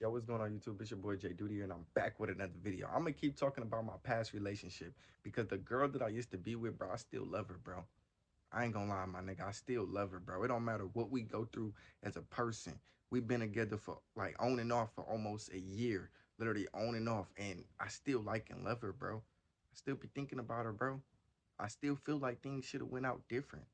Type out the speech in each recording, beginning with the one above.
Yo, what's going on YouTube? It's your boy Jayyduty, and I'm back with another video. I'm gonna keep talking about my past relationship because the girl that I used to be with, bro, I still love her, bro. I ain't gonna lie, my nigga, I still love her, bro. It don't matter what we go through as a person. We've been together for like on and off for almost a year, literally on and off, and I still like and love her, bro. I still be thinking about her, bro. I still feel like things should have went out different.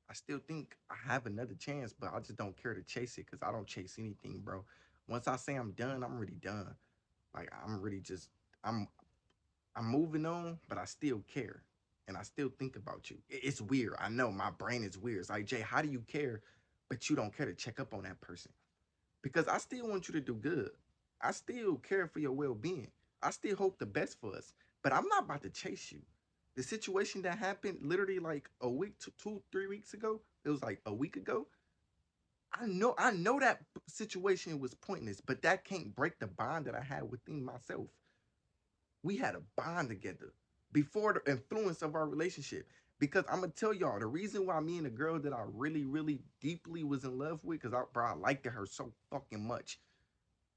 I still think I have another chance, but I just don't care to chase it because I don't chase anything, bro. Once I say I'm done, I'm really done. Like I'm really just I'm I'm moving on, but I still care. And I still think about you. It's weird. I know my brain is weird. It's like, Jay, how do you care, but you don't care to check up on that person? Because I still want you to do good. I still care for your well-being. I still hope the best for us. But I'm not about to chase you. The situation that happened literally like a week, 3 weeks ago, it was like a week ago. I know that situation was pointless, but that can't break the bond that I had within myself. We had a bond together before the influence of our relationship. Because I'm gonna tell y'all the reason why me and the girl that I really, really deeply was in love with, because I liked her so fucking much.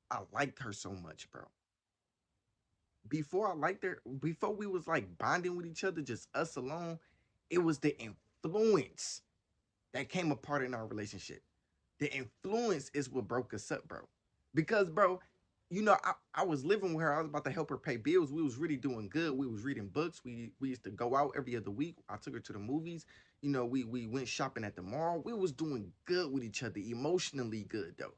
I liked her so much, bro. Before I liked her, before we was like bonding with each other, just us alone, it was the influence that came apart in our relationship. The influence is what broke us up, bro. Because, bro, I was living with her. I was about to help her pay bills. We was really doing good. We was reading books. We used to go out every other week. I took her to the movies. We went shopping at the mall. We was doing good with each other, emotionally good though.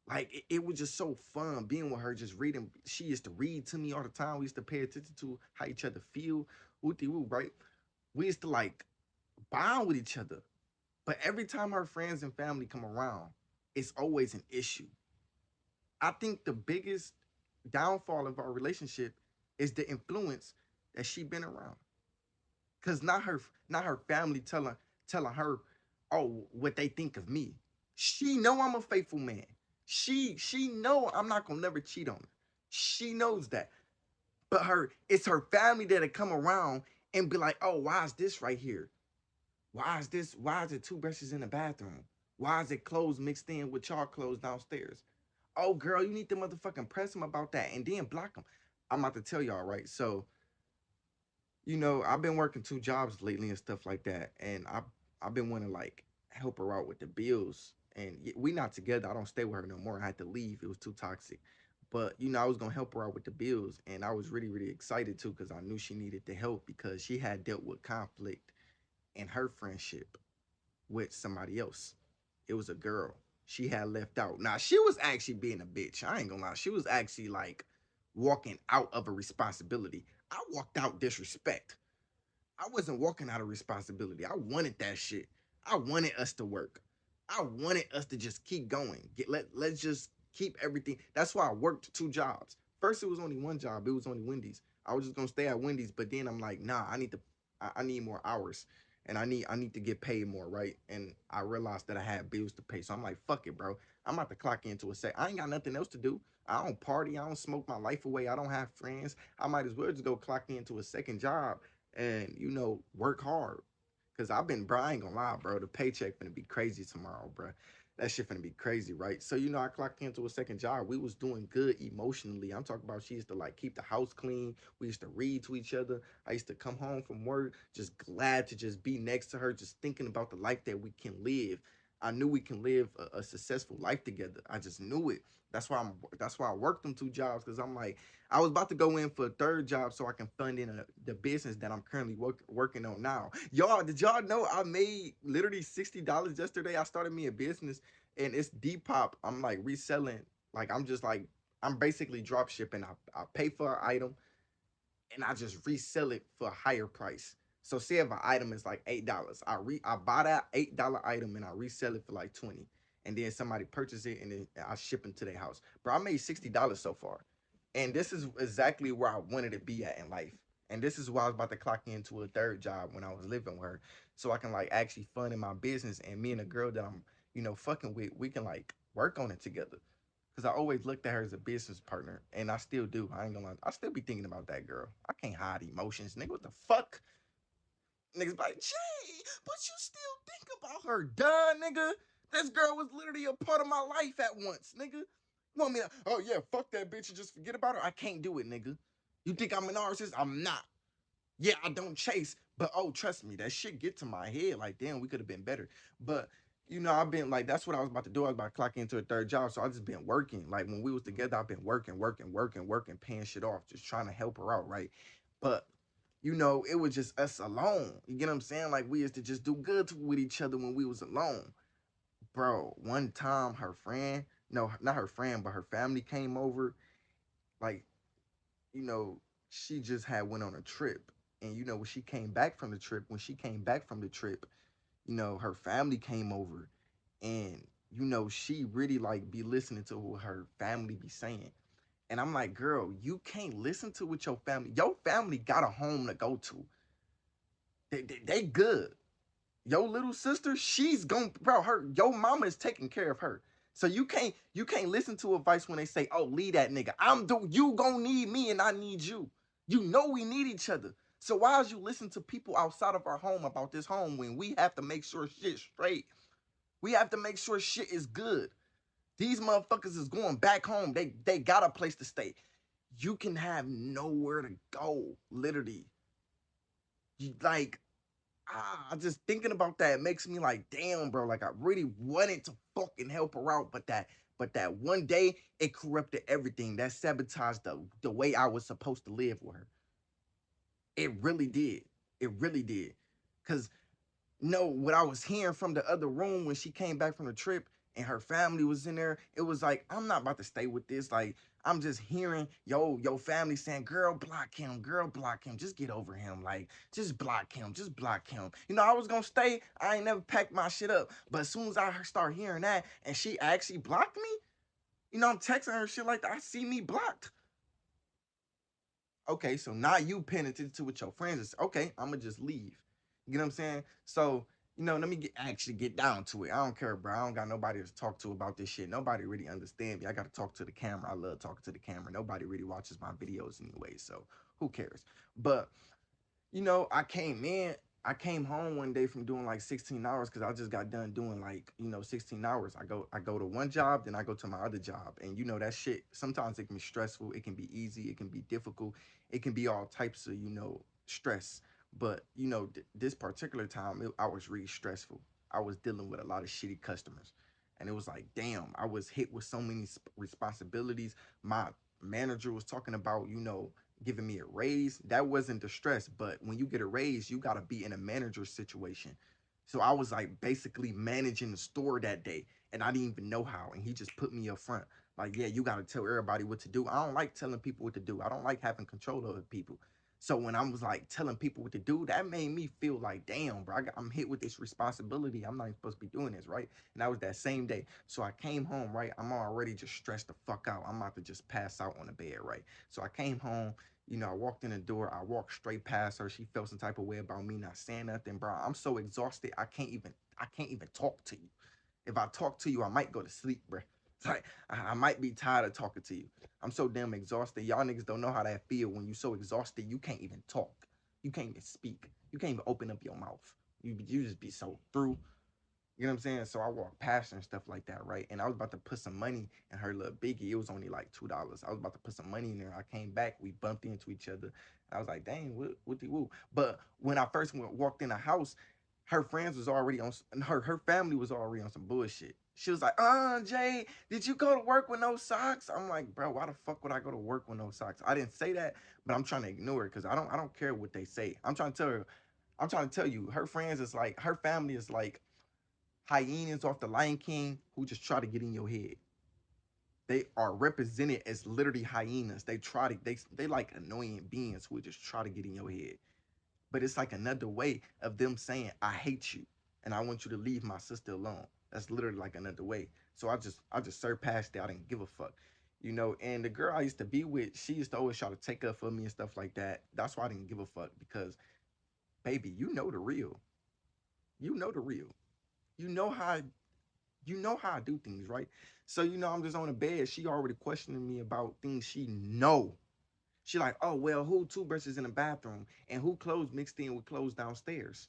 Like it was just so fun being with her, just reading. She used to read to me all the time. We used to pay attention to how each other feel. Wooty woo, right? We used to like bond with each other. But every time her friends and family come around, it's always an issue. I think the biggest downfall of our relationship is the influence that she been around. Cause not her family telling her, oh, what they think of me. She know I'm a faithful man. She know I'm not gonna never cheat on her. She knows that. But it's her family that'll come around and be like, oh, why is this right here? Why is this? Why is it two brushes in the bathroom? Why is it clothes mixed in with y'all clothes downstairs? Oh, girl, you need to motherfucking press him about that and then block him. I'm about to tell y'all, right? So, I've been working two jobs lately and stuff like that. And I've been wanting to like help her out with the bills. And we not together. I don't stay with her no more. I had to leave. It was too toxic. But I was gonna help her out with the bills. And I was really, really excited too, because I knew she needed the help because she had dealt with conflict in her friendship with somebody else. It was a girl. She had left out. Now she was actually being a bitch. I ain't gonna lie. She was actually like walking out of a responsibility. I walked out disrespect. I wasn't walking out of responsibility. I wanted that shit. I wanted us to work. I wanted us to just keep going. Let's just keep everything. That's why I worked two jobs. First, it was only one job. It was only Wendy's. I was just gonna stay at Wendy's, but then I'm like, nah, I need more hours, and I need to get paid more, right? And I realized that I had bills to pay, so I'm like, fuck it, bro. I'm about to clock into a sec. I ain't got nothing else to do. I don't party. I don't smoke my life away. I don't have friends. I might as well just go clock into a second job and work hard. Cause I've been, bro, I ain't gonna lie, bro. The paycheck gonna be crazy tomorrow, bro. That shit gonna be crazy, right? So I clocked into a second job. We was doing good emotionally. I'm talking about she used to like keep the house clean. We used to read to each other. I used to come home from work just glad to just be next to her, just thinking about the life that we can live. I knew we can live a successful life together. I just knew it. That's why I worked them two jobs because I'm like I was about to go in for a third job so I can fund in the business that I'm currently working on now. Y'all, did y'all know I made literally $60 yesterday? I started me a business and it's Depop. I'm like reselling. Like I'm just like I'm basically drop shipping. I pay for an item and I just resell it for a higher price. So say if an item is like $8, I buy that $8 item and I resell it for like 20. And then somebody purchase it and then I ship them to their house. Bro, I made $60 so far. And this is exactly where I wanted to be at in life. And this is why I was about to clock into a third job when I was living with her. So I can like actually fund in my business and me and a girl that I'm, fucking with, we can like work on it together. Cause I always looked at her as a business partner, and I still do. I ain't gonna lie. I still be thinking about that girl. I can't hide emotions, nigga. What the fuck? Niggas be like, Jay, but you still think about her, duh, nigga. This girl was literally a part of my life at once, nigga. Want me to, oh yeah, fuck that bitch and just forget about her? I can't do it, nigga. You think I'm a narcissist? I'm not. Yeah, I don't chase, but oh, trust me, that shit get to my head. Like, damn, we could have been better. But I've been like, that's what I was about to do. I was about to clock into a third job, so I just been working. Like when we was together, I've been working, paying shit off, just trying to help her out, right? But it was just us alone. You get what I'm saying? Like we used to just do good with each other when we was alone, bro. One time, her friend, no, not her friend, but her family came over. Like you know, she just had went on a trip. And when she came back from the trip, her family came over and she really like be listening to what her family be saying. And I'm like, girl, you can't listen to what your family. Your family got a home to go to. They good. Your little sister, she's going, bro. Your mama is taking care of her. So you can't listen to advice when they say, "Oh, leave that nigga." You gonna need me and I need you. We need each other. So why is you listen to people outside of our home about this home when we have to make sure shit's straight? We have to make sure shit is good. These motherfuckers is going back home. They got a place to stay. You can have nowhere to go, literally. Like just thinking about that makes me like, damn, bro. Like I really wanted to fucking help her out, but that one day it corrupted everything. That sabotaged the way I was supposed to live with her. It really did. It really did. Cause no, what I was hearing from the other room when she came back from the trip and her family was in there, it was like, I'm not about to stay with this. Like, I'm just hearing yo family saying, girl, block him, just get over him. Like, just block him, just block him. I was gonna stay. I ain't never packed my shit up. But as soon as I start hearing that and she actually blocked me, I'm texting her shit like that. I see me blocked. Okay, so now you paying attention to what your friends is. Okay, I'm gonna just leave. You know what I'm saying? So, let me actually get down to it. I don't care, bro. I don't got nobody to talk to about this shit. Nobody really understand me. I gotta talk to the camera. I love talking to the camera. Nobody really watches my videos anyway, so who cares? But I came home one day from doing like 16 hours because I just got done doing like, 16 hours. I go to one job, then I go to my other job. And that shit, sometimes it can be stressful, it can be easy, it can be difficult, it can be all types of, stress. But this particular time, I was really stressful. I was dealing with a lot of shitty customers. And it was like, damn, I was hit with so many responsibilities. My manager was talking about, giving me a raise. That wasn't the stress, but when you get a raise, you got to be in a manager situation. So I was like basically managing the store that day, and I didn't even know how. And he just put me up front, like, yeah, you got to tell everybody what to do. I don't like telling people what to do. I don't like having control over people. So when I was like telling people what to do, that made me feel like, damn, bro, I'm hit with this responsibility. I'm not even supposed to be doing this, right? And that was that same day. So I came home, right? I'm already just stressed the fuck out. I'm about to just pass out on the bed, right? So I came home. I walked in the door. I walked straight past her. She felt some type of way about me not saying nothing, bro. I'm so exhausted. I can't even talk to you. If I talk to you, I might go to sleep, bro. It's like I might be tired of talking to you. I'm so damn exhausted. Y'all niggas don't know how that feel when you so exhausted you can't even talk. You can't even speak. You can't even open up your mouth. You just be so through. You know what I'm saying? So I walked past her and stuff like that, right? And I was about to put some money in her little biggie. It was only like $2. I was about to put some money in there. I came back. We bumped into each other. I was like, dang, what the woo? But when I first walked in the house, her friends was already on, her family was already on some bullshit. She was like, Jay, did you go to work with no socks? I'm like, bro, why the fuck would I go to work with no socks? I didn't say that, but I'm trying to ignore it because I don't care what they say. I'm trying to tell you, her friends is like, her family is like hyenas off the Lion King who just try to get in your head. They are represented as literally hyenas. They like annoying beings who just try to get in your head. But it's like another way of them saying, I hate you and I want you to leave my sister alone. That's literally like another way. So I just surpassed it. I didn't give a fuck. And the girl I used to be with, she used to always try to take up for me and stuff like that. That's why I didn't give a fuck because, baby, you know the real. You know the real. You know how I do things, right? So I'm just on the bed. She already questioning me about things she know. She like, oh well, who toothbrushes in the bathroom and who clothes mixed in with clothes downstairs?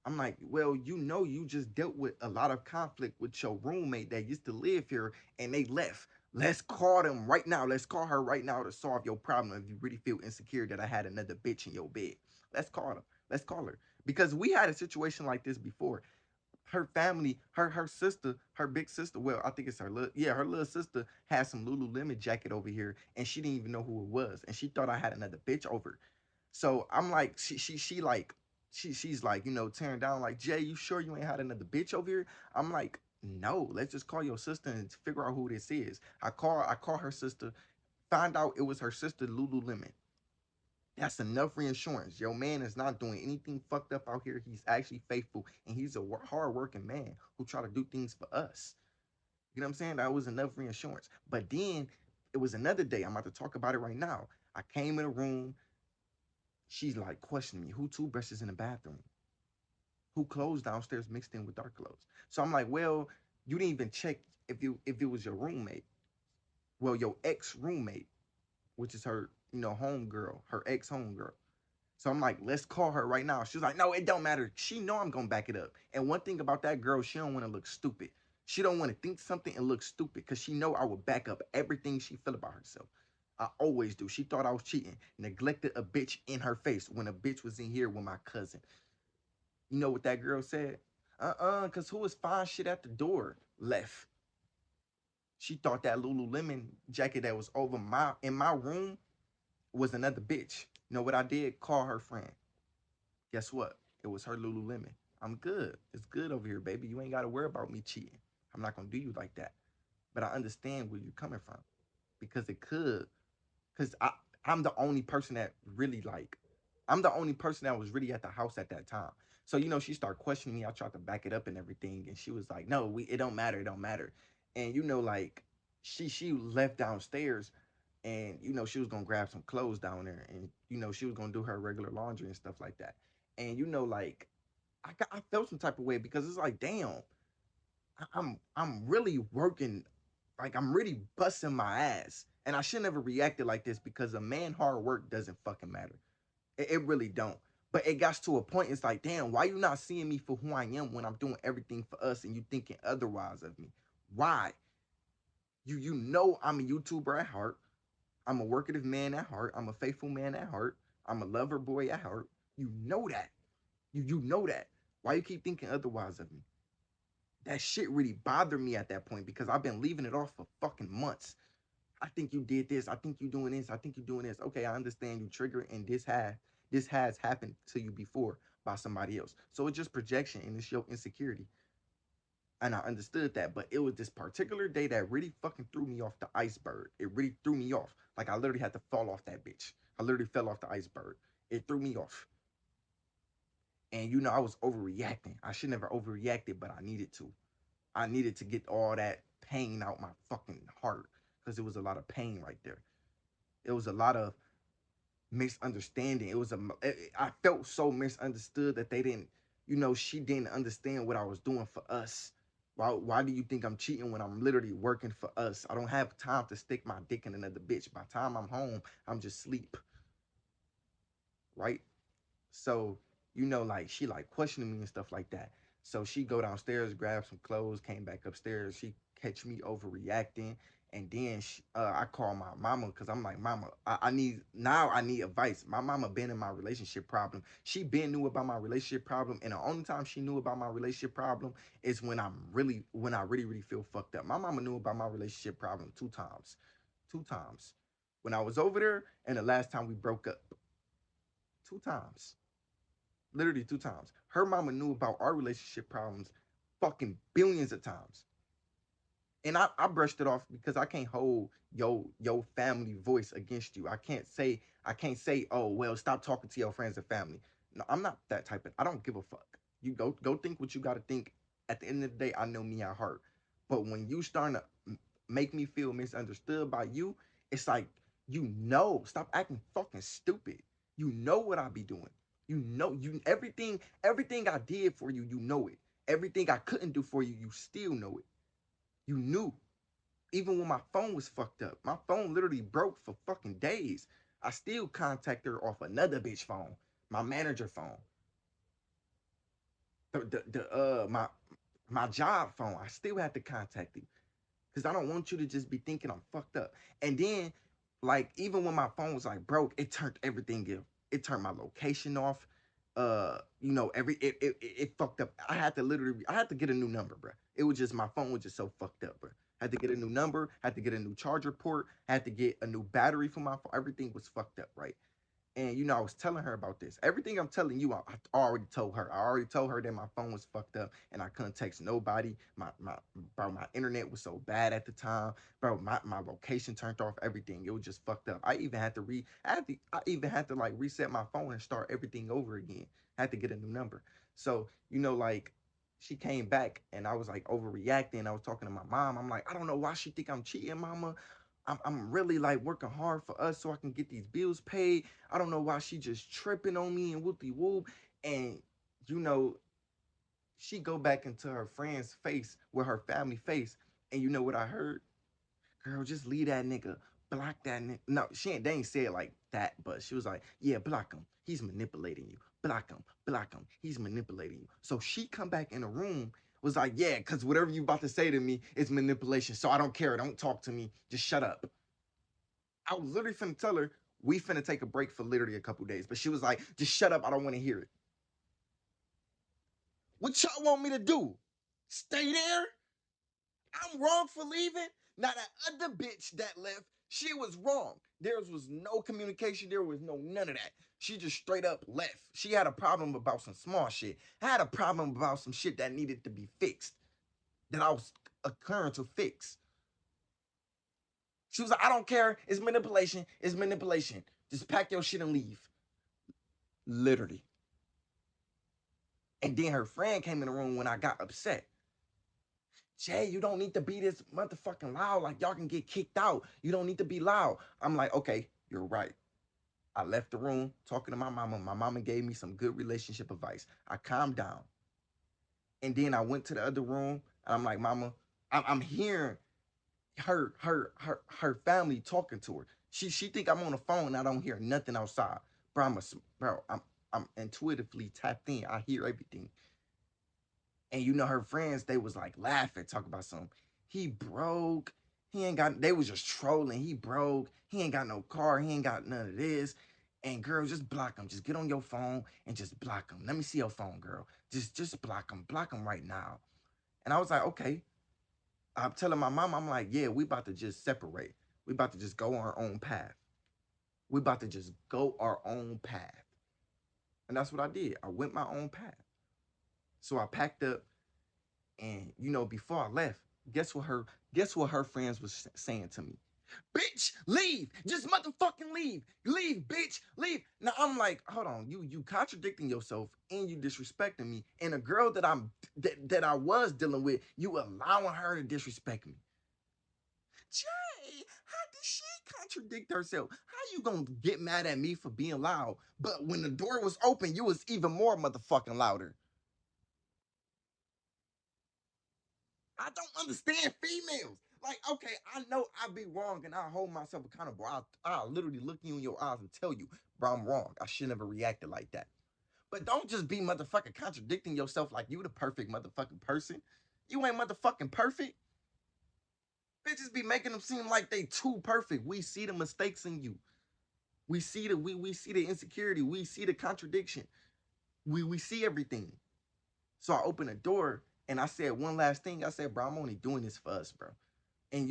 I'm like, well, you just dealt with a lot of conflict with your roommate that used to live here and they left. Let's call them right now. Let's call her right now to solve your problem. If you really feel insecure that I had another bitch in your bed, let's call them. Let's call her because we had a situation like this before. Her family, her sister, her big sister. Well, I think it's her little, yeah, her little sister had some Lululemon jacket over here, and she didn't even know who it was, and she thought I had another bitch over. So I'm like, she like, she's like, tearing down like, Jay, you sure you ain't had another bitch over here? I'm like, no, let's just call your sister and figure out who this is. I call her sister, find out it was her sister Lululemon. That's enough reinsurance. Your man is not doing anything fucked up out here. He's actually faithful and he's a hard working man who try to do things for us. You know what I'm saying? That was enough reinsurance. But then it was another day. I'm about to talk about it right now. I came in a room. She's like questioning me. Who toothbrushes in the bathroom? Who clothes downstairs mixed in with dark clothes? So I'm like, well, you didn't even check if it was your roommate. Well, your ex roommate, which is her, home girl, her ex home girl. So I'm like, let's call her right now. She's like, no, it don't matter. She know I'm gonna back it up. And one thing about that girl, she don't want to look stupid. She don't want to think something and look stupid because she know I will back up everything she feel about herself. I always do. She thought I was cheating, neglected a bitch in her face when a bitch was in here with my cousin. You know what that girl said? Cause who was fine shit at the door left. She thought that Lululemon jacket that was over my in my room was another bitch. You know what I did? Call her friend. Guess what? It was her Lululemon. I'm good. It's good over here, baby. You ain't got to worry about me cheating. I'm not gonna do you like that. But I understand where you're coming from because it could. Because I'm the only person that really like. I'm the only person that was really at the house at that time. So she started questioning me. I tried to back it up and everything, and she was like, "No, it don't matter. It don't matter." And like she left downstairs, and she was gonna grab some clothes down there, and she was gonna do her regular laundry and stuff like that. And like I felt some type of way because it's like, damn, I'm really working, like I'm really busting my ass, and I should never reacted like this because a man hard work doesn't fucking matter. It really don't. But it got to a point. It's like, damn, why you not seeing me for who I am when I'm doing everything for us, and you thinking otherwise of me? Why? You know I'm a YouTuber at heart. I'm a workative man at heart. I'm a faithful man at heart. I'm a lover boy at heart. You know that. You know that. Why you keep thinking otherwise of me? That shit really bothered me at that point because I've been leaving it off for fucking months. I think you did this. I think you doing this. I think you doing this. Okay, I understand you trigger and this has happened to you before by somebody else. So it's just projection and it's your insecurity. And I understood that, but it was this particular day that really fucking threw me off the iceberg. It really threw me off. Like I literally had to fall off that bitch. I literally fell off the iceberg. It threw me off. And I was overreacting. I should never overreacted, but I needed to. I needed to get all that pain out my fucking heart because it was a lot of pain right there. It was a lot of misunderstanding. I felt so misunderstood that they didn't, she didn't understand what I was doing for us. Why do you think I'm cheating when I'm literally working for us? I don't have time to stick my dick in another bitch. By the time I'm home, I'm just sleep, right? So, like she like questioning me and stuff like that. So she go downstairs, grab some clothes, came back upstairs. She catch me overreacting. And then I call my mama because I'm like, Mama, I need advice. My mama been in my relationship problem. She been knew about my relationship problem, and the only time she knew about my relationship problem is when I really really feel fucked up. My mama knew about my relationship problem two times, when I was over there, and the last time we broke up, two times. Literally two times. Her mama knew about our relationship problems fucking billions of times. And I brushed it off because I can't hold your family voice against you. I can't say, oh well, stop talking to your friends and family. No, I'm not that type of I don't give a fuck. You go think what you gotta think. At the end of the day, I know me at heart. But when you starting to make me feel misunderstood by you, it's like stop acting fucking stupid. You know what I be doing. Everything I did for you, you know it. Everything I couldn't do for you, you still know it. You knew. Even when my phone was fucked up, my phone literally broke for fucking days. I still contacted her off another bitch phone, my manager phone, the my job phone. I still had to contact him Because I don't want you to just be thinking I'm fucked up. And then, like, even when my phone was like broke, it turned everything off. It turned my location off. It fucked up. I had to get a new number, bro. It was just my phone was just so fucked up, bro. Had to get a new number, had to get a new charger port, had to get a new battery for my phone. Everything was fucked up, right? And I was telling her about this. Everything I'm telling you, I already told her. I already told her that my phone was fucked up and I couldn't text nobody. My internet was so bad at the time, bro. My location turned off. Everything, it was just fucked up. I even had to like reset my phone and start everything over again. I had to get a new number. So like she came back and I was like overreacting. I was talking to my mom. I'm like, I don't know why she think I'm cheating, mama. I'm really like working hard for us so I can get these bills paid. I don't know why she just tripping on me and whoopty whoop. And you know, she go back into her friend's face with her family face. And you know what I heard? Girl, just leave that nigga. Block that nigga. No, they ain't say it like that, but she was like, yeah, block him. He's manipulating you. Block him. Block him. He's manipulating you. So she come back in the room, was like, yeah, because whatever you about to say to me is manipulation. So I don't care. Don't talk to me. Just shut up. I was literally finna tell her, we finna take a break for literally a couple days. But she was like, just shut up. I don't want to hear it. What y'all want me to do? Stay there? I'm wrong for leaving? Now that other bitch that left, she was wrong. There was no communication. There was none of that. She just straight up left. She had a problem about some small shit. I had a problem about some shit that needed to be fixed. That I was occurring to fix. She was like, I don't care. It's manipulation. It's manipulation. Just pack your shit and leave. Literally. And then her friend came in the room when I got upset. Jay, you don't need to be this motherfucking loud. Like, y'all can get kicked out. You don't need to be loud. I'm like, okay, you're right. I left the room talking to my mama. My mama gave me some good relationship advice. I calmed down. And then I went to the other room and I'm like, mama, I'm hearing her family talking to her. She think I'm on the phone and I don't hear nothing outside. I'm intuitively tapped in. I hear everything. And her friends, they was like laughing, talk about something. He broke. He ain't got, they was just trolling. He broke. He ain't got no car. He ain't got none of this. And girl, just block him. Just get on your phone and just block him. Let me see your phone, girl. Just block him. Block him right now. And I was like, okay. I'm telling my mom, I'm like, yeah, we about to just separate. We about to just go our own path. We about to just go our own path. And that's what I did. I went my own path. So I packed up, and before I left, guess what her friends was saying to me? Bitch, leave. Just motherfucking leave. Leave, bitch, leave. Now I'm like, hold on, you contradicting yourself and you disrespecting me. And a girl that I was dealing with, you allowing her to disrespect me. Jay, how did she contradict herself? How you gonna get mad at me for being loud? But when the door was open, you was even more motherfucking louder. I don't understand females. Like, okay, I know I be wrong and I hold myself accountable. I'll literally look you in your eyes and tell you, bro, I'm wrong. I should never reacted like that. But don't just be motherfucking contradicting yourself like you the perfect motherfucking person. You ain't motherfucking perfect. Bitches be making them seem like they too perfect. We see the mistakes in you. We see the insecurity. We see the contradiction. We see everything. So I opened the door and I said one last thing. I said, bro, I'm only doing this for us, bro. And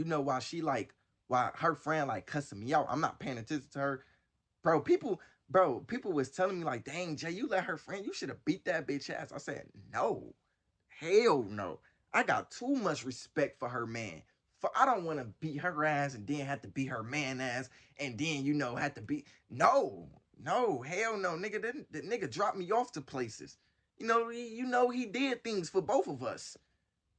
while her friend like cussing me out, I'm not paying attention to her. People was telling me like, dang, Jay, you let her friend, you should have beat that bitch ass. I said, no, hell no. I got too much respect for her man. I don't want to beat her ass and then have to beat her man ass and then have to beat. No, hell no, nigga. The nigga dropped me off to places. He did things for both of us.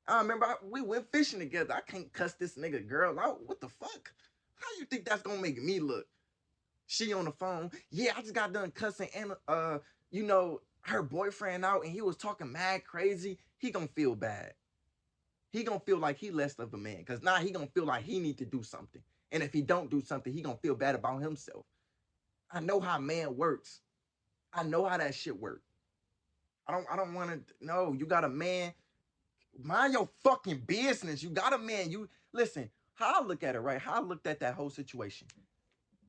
I remember we went fishing together. I can't cuss this nigga girl out. What the fuck? How you think that's gonna make me look? She on the phone. Yeah, I just got done cussing and her boyfriend out and he was talking mad crazy. He gonna feel bad. He gonna feel like he less of a man. Cause now he gonna feel like he need to do something. And if he don't do something, he gonna feel bad about himself. I know how man works. I know how that shit works. I don't wanna no, you got a man. Mind your fucking business. You got a man. Listen, how I look at it, right? How I looked at that whole situation.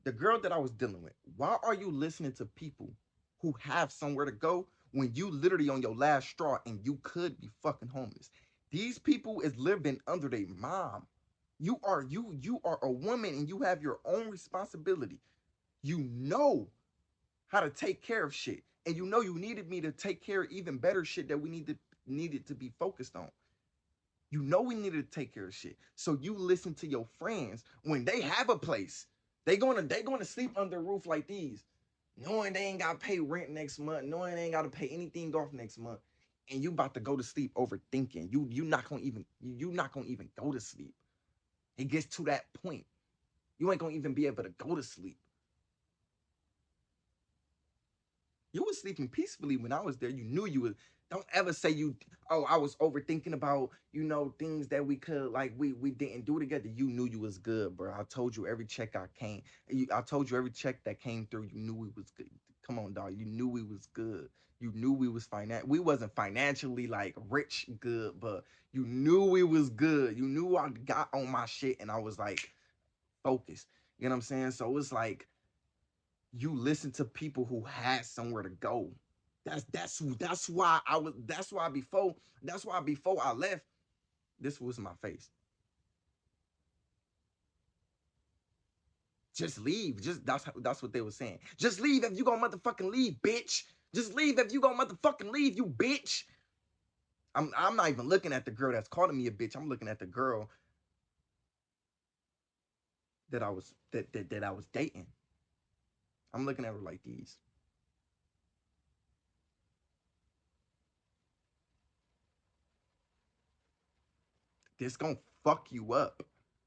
The girl that I was dealing with. Why are you listening to people who have somewhere to go when you literally on your last straw and you could be fucking homeless? These people is living under their mom. You are a woman and you have your own responsibility. You know how to take care of shit. And you know you needed me to take care of even better shit that we needed to be focused on. You know we needed to take care of shit. So you listen to your friends when they have a place. They gonna sleep under a roof like these, knowing they ain't gotta pay rent next month, knowing they ain't gotta pay anything off next month. And you about to go to sleep overthinking. You not gonna even go to sleep. It gets to that point. You ain't gonna even be able to go to sleep. You was sleeping peacefully when I was there. You knew you was. Don't ever say you. Oh, I was overthinking about things that we could like we didn't do together. You knew you was good, bro. I told you every check I came. I told you every check that came through. You knew we was good. Come on, dog. You knew we was good. You knew we was We wasn't financially like rich good, but you knew we was good. You knew I got on my shit and I was like focused. You know what I'm saying? So it's like you listen to people who had somewhere to go. That's why before I left, this was my face. Just leave. Just that's what they were saying. Just leave if you gonna motherfucking leave, bitch. Just leave if you gonna motherfucking leave, you bitch. I'm not even looking at the girl that's calling me a bitch. I'm looking at the girl that I was dating. I'm looking at her like these. This gonna fuck you up.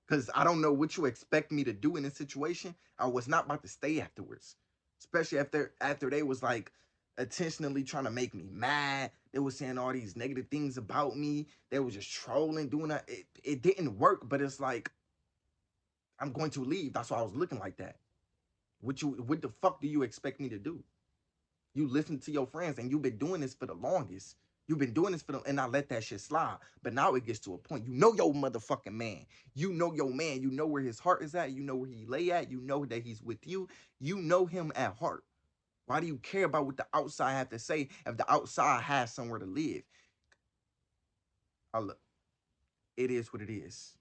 Cause I don't know what you expect me to do in this situation. I was not about to stay afterwards. Especially after they was like intentionally trying to make me mad. They was saying all these negative things about me. They was just trolling, doing that. It didn't work, but it's like I'm going to leave. That's why I was looking like that. What the fuck do you expect me to do? You listen to your friends and you've been doing this for the longest. You've been doing this and I let that shit slide. But now it gets to a point. You know your motherfucking man. You know your man. You know where his heart is at. You know where he lay at. You know that he's with you. You know him at heart. Why do you care about what the outside have to say if the outside has somewhere to live? I look, it is what it is.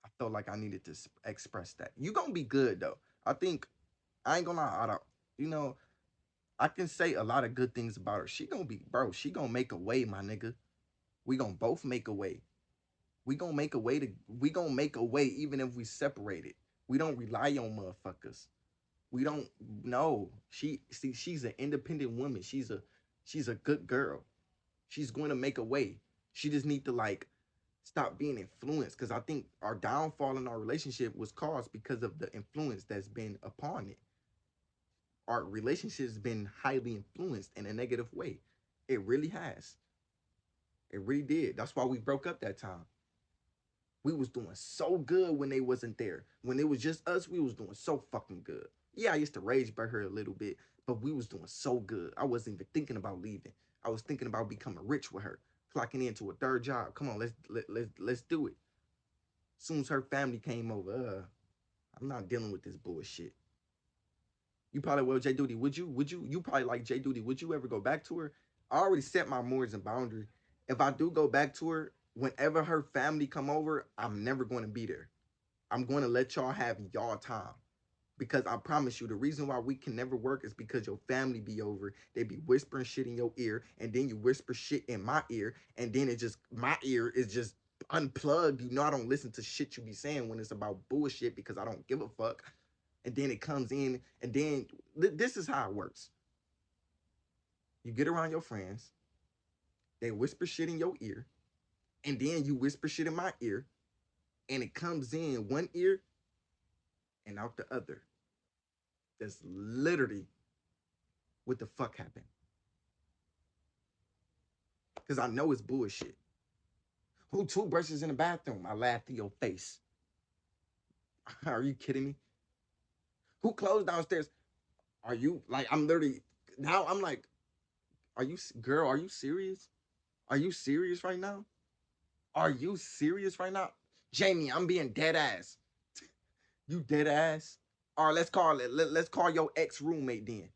I felt like I needed to express that. You gonna be good though. I think I ain't gonna lie. You know, I can say a lot of good things about her. She gonna be, bro. She gonna make a way, my nigga. We gonna both make a way. We gonna make a way even if we separated. We don't rely on motherfuckers. We don't know. She's an independent woman. She's a good girl. She's going to make a way. She just need to like stop being influenced because I think our downfall in our relationship was caused because of the influence that's been upon it. Our relationship has been highly influenced in a negative way. It really has. It really did. That's why we broke up that time. We was doing so good when they wasn't there. When it was just us, we was doing so fucking good. Yeah, I used to rage by her a little bit, but we was doing so good. I wasn't even thinking about leaving. I was thinking about becoming rich with her, clocking into a third job. Come on, let's do it. As soon as her family came over, I'm not dealing with this bullshit. You probably will, Jayyduty. You probably like Jayyduty. Would you ever go back to her? I already set my morals and boundaries. If I do go back to her, whenever her family come over, I'm never going to be there. I'm going to let y'all have y'all time. Because I promise you, the reason why we can never work is because your family be over. They be whispering shit in your ear, and then you whisper shit in my ear, and then my ear is just unplugged. You know I don't listen to shit you be saying when it's about bullshit because I don't give a fuck. And then it comes in, and then this is how it works. You get around your friends, they whisper shit in your ear, and then you whisper shit in my ear, and it comes in one ear and out the other. That's literally what the fuck happened. Because I know it's bullshit. Who toothbrushes in the bathroom? I laughed in your face. Are you kidding me? Who closed downstairs? Are you like, I'm literally, now I'm like, girl, are you serious? Are you serious right now? Are you serious right now? Jamie, I'm being dead ass. You dead ass. All right, let's call it. Let's call your ex roommate then.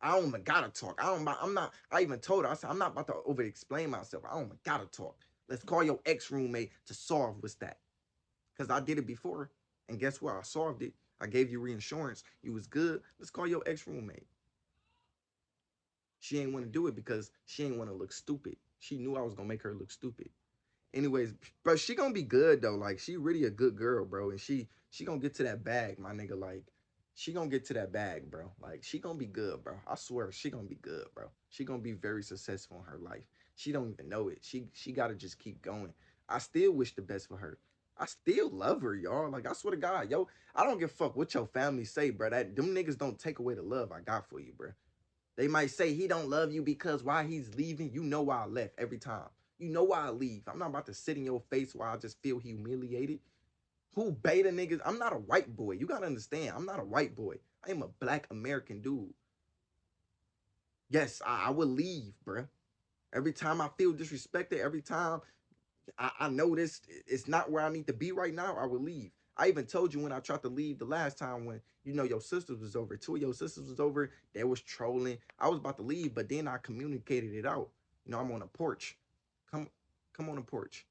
I don't even gotta talk. I'm not. I even told her. I said I'm not about to over explain myself. I don't even gotta talk. Let's call your ex roommate to solve what's that. Cause I did it before, and guess what? I solved it. I gave you reinsurance. You was good. Let's call your ex roommate. She ain't want to do it because she ain't want to look stupid. She knew I was gonna make her look stupid. Anyways, but she gonna be good though. Like she really a good girl, bro. And she gonna get to that bag, my nigga. Like she gonna get to that bag, bro. Like she gonna be good, bro. I swear she gonna be good, bro. She gonna be very successful in her life. She don't even know it. She gotta just keep going. I still wish the best for her. I still love her, y'all. Like I swear to God, yo, I don't give a fuck what your family say, bro. That them niggas don't take away the love I got for you, bro. They might say he don't love you because why he's leaving, you know why I left every time. You know why I leave. I'm not about to sit in your face while I just feel humiliated. Who beta niggas? I'm not a white boy. You gotta understand. I'm not a white boy. I am a black American dude. Yes, I will leave, bruh. Every time I feel disrespected, every time I know this, it's not where I need to be right now, I will leave. I even told you when I tried to leave the last time when, you know, your sisters was over. Two of your sisters was over. They was trolling. I was about to leave, but then I communicated it out. You know, I'm on a porch. Come, come on the porch.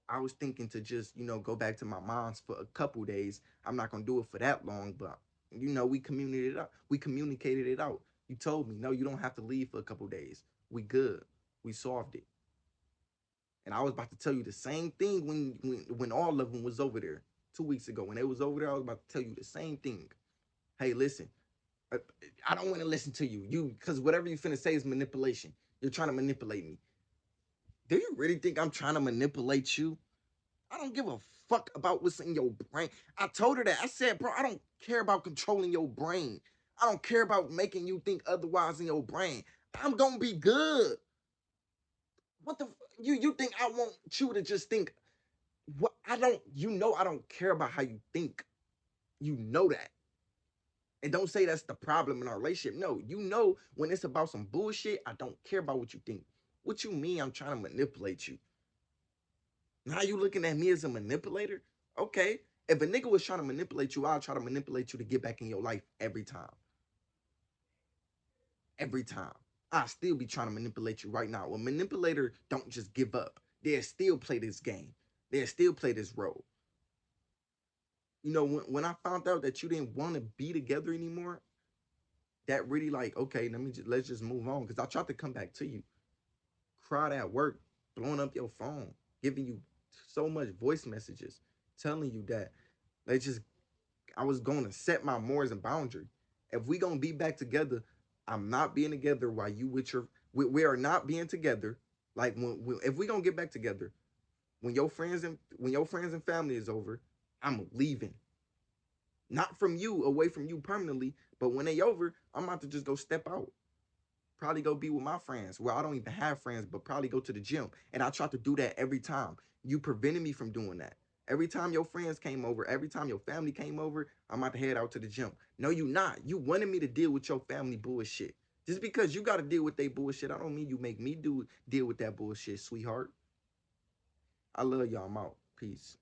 I was thinking to just, you know, go back to my mom's for a couple days. I'm not gonna do it for that long, but you know, we communicated it out. We communicated it out. You told me, no, you don't have to leave for a couple days. We good. We solved it. And I was about to tell you the same thing when all of them was over there 2 weeks ago. When they was over there, I was about to tell you the same thing. Hey, listen, I, I don't want to listen to you. Because whatever you finna say is manipulation. You're trying to manipulate me. Do you really think I'm trying to manipulate you? I don't give a fuck about what's in your brain. I told her that. I said, bro, I don't care about controlling your brain. I don't care about making you think otherwise in your brain. I'm gonna be good. What the you think I want you to just think what I don't, you know, I don't care about how you think. You know that. And don't say that's the problem in our relationship. No, you know when it's about some bullshit, I don't care about what you think. What you mean I'm trying to manipulate you? Now you looking at me as a manipulator? Okay. If a nigga was trying to manipulate you, I'll try to manipulate you to get back in your life every time. Every time. I still be trying to manipulate you right now. A manipulator don't just give up. They'll still play this game. They'll still play this role. You know, when I found out that you didn't want to be together anymore, that really like, okay, let's just move on. Cause I tried to come back to you, cried at work, blowing up your phone, giving you so much voice messages, telling you that let's just I was going to set my mores and boundary. If we gonna be back together, I'm not being together while you with your we are not being together. Like when if we gonna get back together, when your friends and family is over, I'm leaving. Not from you, away from you permanently, but when they over, I'm about to just go step out. Probably go be with my friends. Well, I don't even have friends, but probably go to the gym. And I try to do that every time. You prevented me from doing that. Every time your friends came over, every time your family came over, I'm about to head out to the gym. No, you not. You wanted me to deal with your family bullshit. Just because you got to deal with their bullshit, I don't mean you make me deal with that bullshit, sweetheart. I love y'all. I'm out. Peace.